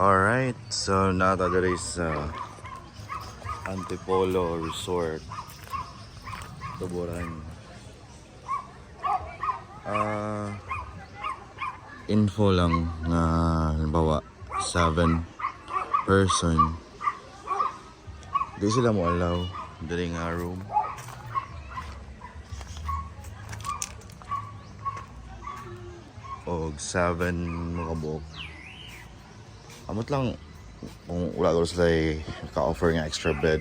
Alright, so nata diri sa Antipolo Resort, Tuburan. Info lang na halimbawa 7 person di sila mo allow diri nga room. Og 7 mga buok. Amot lang kung wala ko sila ka-offer nga extra bed.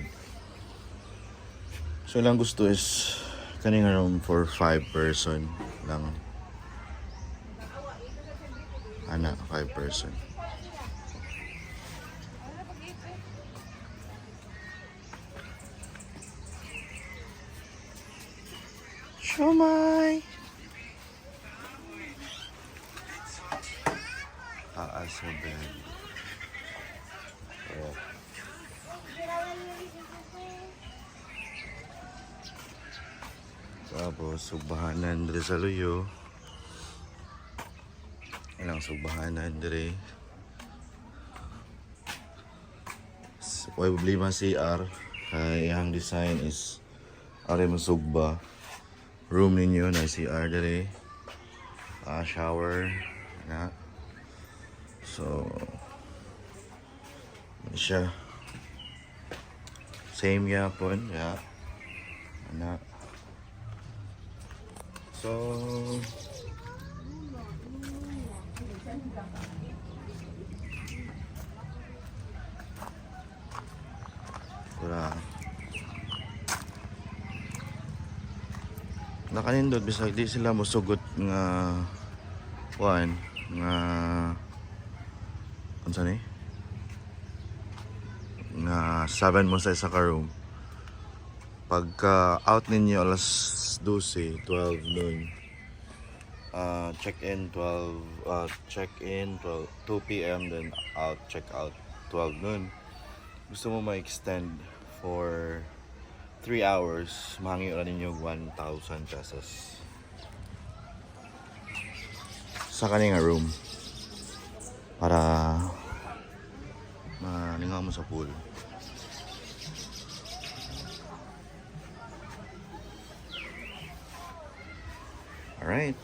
So lang gusto is kaning room for 5 person lang. Ana, 5 person. Shumai! Taas sa bed. Oh. Tapos, subahanan diri sa luyo. Ilang subahanan diri. Way problema CR. Kaya ang design is are mo sugba. Room ninyo na CR diri. Shower na. So, siya. Same yapon, ya. Ana. So, wala. Nakanindot bisag di sila mosugot nga kuan nga unsa ni? Nga 7 mo sa isa ka room. Pagka out ninyo alas 12 noon. Check-in 2 p.m. then check out 12 noon. Gusto mo ma-extend for 3 hours, mahangi ulan ninyo 1,000 pesos sa kaning room para malingaw mo sa pool. Alright.